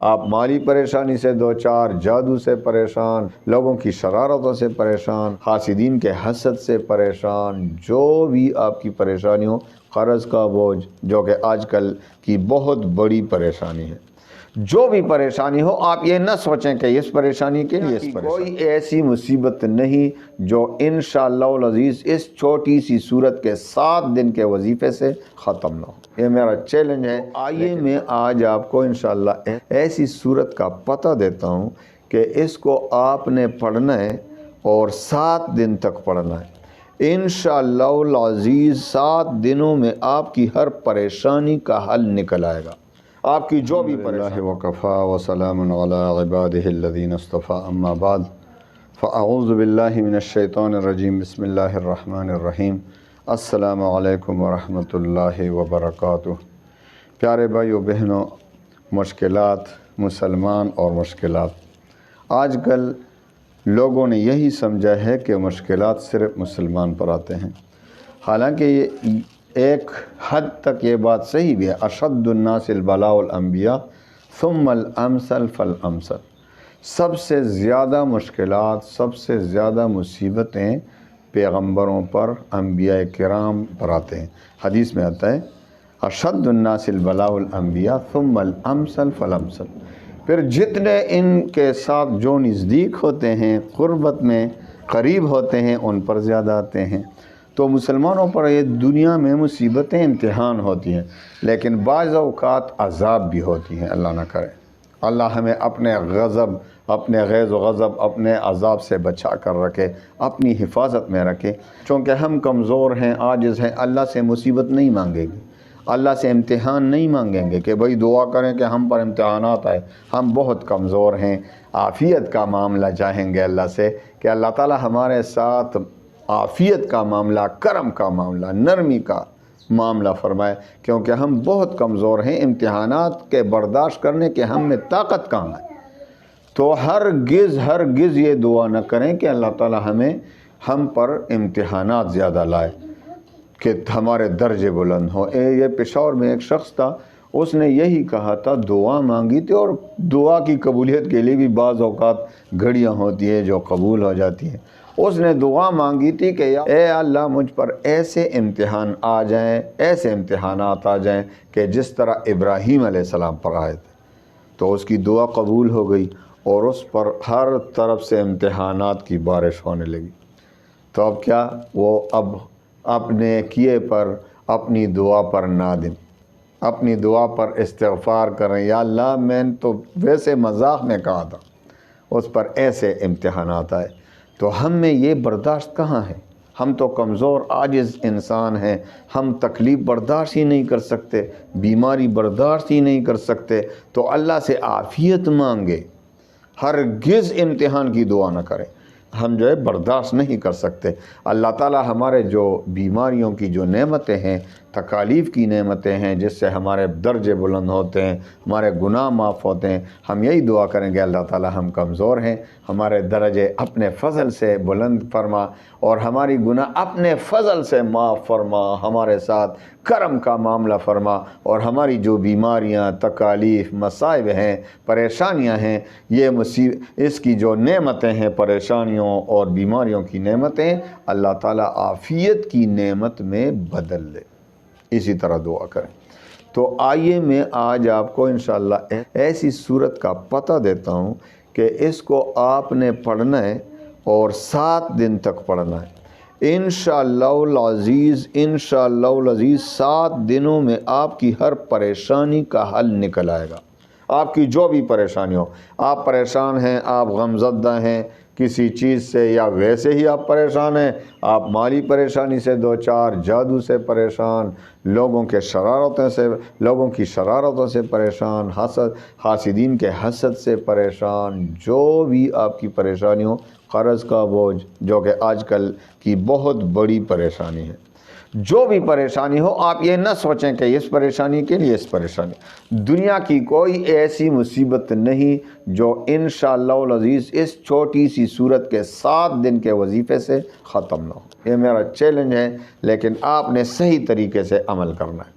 آپ مالی پریشانی سے دو چار، جادو سے پریشان، لوگوں کی شرارتوں سے پریشان، حاسدین کے حسد سے پریشان، جو بھی آپ کی پریشانی ہو، قرض کا بوجھ جو کہ آج کل کی بہت بڑی پریشانی ہے، جو بھی پریشانی ہو، آپ یہ نہ سوچیں کہ اس پریشانی کے لیے کوئی ایسی مصیبت نہیں جو انشاءاللہ العزیز اس چھوٹی سی صورت کے 7 دن کے وظیفے سے ختم نہ ہو۔ یہ میرا چیلنج ہے۔ آئیے میں آج آپ کو انشاءاللہ ایسی صورت کا پتہ دیتا ہوں کہ اس کو آپ نے پڑھنا ہے اور 7 دن تک پڑھنا ہے۔ انشاءاللہ العزیز 7 دنوں میں آپ کی ہر پریشانی کا حل نکل آئے گا۔ آپ کی جو بھی پریشانی وکفا وسلام علی عبادہ الذین اصطفیٰ، اما بعد فاعوذ باللہ من الشیطان الرجیم، بسم اللہ الرحمن الرحیم۔ السلام علیکم ورحمۃ اللہ وبرکاتہ۔ پیارے بھائیو بہنوں، مشکلات، مسلمان اور مشکلات، آج کل لوگوں نے یہی سمجھا ہے کہ مشکلات صرف مسلمان پر آتے ہیں، حالانکہ یہ ایک حد تک یہ بات صحیح بھی ہے۔ اشد الناس البلاء الانبیاء ثم الامثل فالامثل۔ سب سے زیادہ مشکلات، سب سے زیادہ مصیبتیں پیغمبروں پر، انبیاء کرام پر آتے ہیں۔ حدیث میں آتا ہے اشد الناس البلاء الانبیاء ثم الامثل فالامثل۔ پھر جتنے ان کے ساتھ جو نزدیک ہوتے ہیں، قربت میں قریب ہوتے ہیں، ان پر زیادہ آتے ہیں۔ تو مسلمانوں پر یہ دنیا میں مصیبتیں، امتحان ہوتی ہیں، لیکن بعض اوقات عذاب بھی ہوتی ہیں، اللہ نہ کرے۔ اللہ ہمیں اپنے غضب، اپنے غیظ و غضب، اپنے عذاب سے بچا کر رکھے، اپنی حفاظت میں رکھے۔ چونکہ ہم کمزور ہیں، عاجز ہیں، اللہ سے مصیبت نہیں مانگے گی، اللہ سے امتحان نہیں مانگیں گے کہ بھئی دعا کریں کہ ہم پر امتحانات آئے۔ ہم بہت کمزور ہیں، عافیت کا معاملہ چاہیں گے اللہ سے کہ اللہ تعالی ہمارے ساتھ عافیت کا معاملہ، کرم کا معاملہ، نرمی کا معاملہ فرمائے، کیونکہ ہم بہت کمزور ہیں، امتحانات کے برداشت کرنے کے ہم میں طاقت کہاں ہے۔ تو ہرگز یہ دعا نہ کریں کہ اللہ تعالی ہم پر امتحانات زیادہ لائے کہ ہمارے درجے بلند ہوں۔ یہ پشاور میں ایک شخص تھا، اس نے یہی کہا تھا، دعا مانگی تھی، اور دعا کی قبولیت کے لیے بھی بعض اوقات گھڑیاں ہوتی ہیں جو قبول ہو جاتی ہیں۔ اس نے دعا مانگی تھی کہ اے اللہ مجھ پر ایسے امتحان آ جائیں، ایسے امتحانات آ جائیں کہ جس طرح ابراہیم علیہ السلام پر آئے تھے۔ تو اس کی دعا قبول ہو گئی اور اس پر ہر طرف سے امتحانات کی بارش ہونے لگی۔ تو اب کیا، وہ اب اپنے کیے پر، اپنی دعا پر نادم، اپنی دعا پر استغفار کریں، یا اللہ میں نے تو ویسے مذاق میں کہا تھا، اس پر ایسے امتحانات آئے۔ تو ہم میں یہ برداشت کہاں ہے؟ ہم تو کمزور، عاجز انسان ہیں، ہم تکلیف برداشت ہی نہیں کر سکتے، بیماری برداشت ہی نہیں کر سکتے۔ تو اللہ سے عافیت مانگے، ہرگز امتحان کی دعا نہ کریں۔ ہم جو ہے برداشت نہیں کر سکتے۔ اللہ تعالیٰ ہمارے جو بیماریوں کی جو نعمتیں ہیں، تکالیف کی نعمتیں ہیں، جس سے ہمارے درجے بلند ہوتے ہیں، ہمارے گناہ معاف ہوتے ہیں، ہم یہی دعا کریں گے اللہ تعالیٰ ہم کمزور ہیں، ہمارے درجے اپنے فضل سے بلند فرما اور ہماری گناہ اپنے فضل سے معاف فرما، ہمارے ساتھ کرم کا معاملہ فرما، اور ہماری جو بیماریاں، تکالیف، مصائب ہیں، پریشانیاں ہیں، اس کی جو نعمتیں ہیں، پریشانیوں اور بیماریوں کی نعمتیں، اللہ تعالیٰ عافیت کی نعمت میں بدل دے۔ اسی طرح دعا کریں۔ تو آئیے میں آج آپ کو انشاءاللہ ایسی صورت کا پتہ دیتا ہوں کہ اس کو آپ نے پڑھنا ہے اور 7 دن تک پڑھنا ہے۔ انشاءاللہ العزیز 7 دنوں میں آپ کی ہر پریشانی کا حل نکل آئے گا۔ آپ کی جو بھی پریشانی ہو، آپ پریشان ہیں، آپ غمزدہ ہیں کسی چیز سے، یا ویسے ہی آپ پریشان ہیں، آپ مالی پریشانی سے دو چار، جادو سے پریشان، لوگوں کی شرارتوں سے پریشان، حاسدین کے حسد سے پریشان، جو بھی آپ کی پریشانی ہو، قرض کا بوجھ جو کہ آج کل کی بہت بڑی پریشانی ہے، جو بھی پریشانی ہو، آپ یہ نہ سوچیں کہ اس پریشانی کے لیے اس پریشانی، دنیا کی کوئی ایسی مصیبت نہیں جو انشاءاللہ العزیز اس چھوٹی سی صورت کے 7 دن کے وظیفے سے ختم نہ ہو۔ یہ میرا چیلنج ہے، لیکن آپ نے صحیح طریقے سے عمل کرنا ہے۔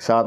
7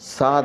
7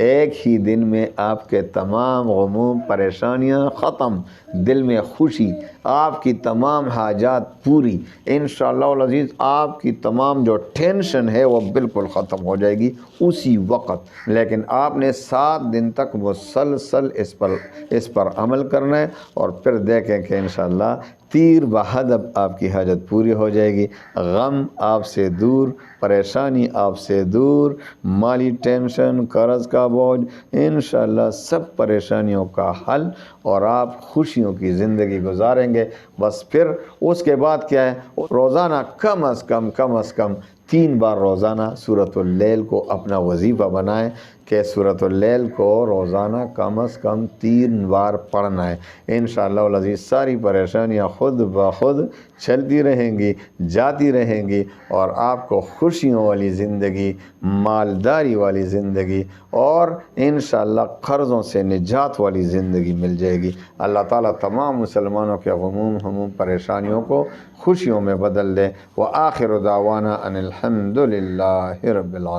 ایک ہی دن میں آپ کے تمام غموم پریشانیاں ختم، دل میں خوشی، آپ کی تمام حاجات پوری، انشاءاللہ العزیز آپ کی تمام جو ٹینشن ہے وہ بالکل ختم ہو جائے گی اسی وقت۔ لیکن آپ نے 7 دن تک مسلسل اس پر عمل کرنا ہے، اور پھر دیکھیں کہ انشاءاللہ تیر بہدف آپ کی حاجت پوری ہو جائے گی، غم آپ سے دور، پریشانی آپ سے دور، مالی ٹینشن، قرض کا بوجھ، انشاءاللہ سب پریشانیوں کا حل، اور آپ خوشیوں کی زندگی گزاریں گے۔ بس پھر اس کے بعد کیا ہے، روزانہ کم از کم 3 بار روزانہ سورۃ اللیل کو اپنا وظیفہ بنائیں کہ سورۃ اللیل کو روزانہ کم از کم 3 بار پڑھنا ہے۔ انشاءاللہ العزیز ساری پریشانیاں خود بخود چلتی رہیں گی، جاتی رہیں گی، اور آپ کو خوشیوں والی زندگی، مالداری والی زندگی، اور انشاءاللہ قرضوں سے نجات والی زندگی مل جائے گی۔ اللہ تعالیٰ تمام مسلمانوں کے غموم ہموم پریشانیوں کو خوشیوں میں بدل دے۔ وآخر دعوانا ان الحمد للہ رب العالمین۔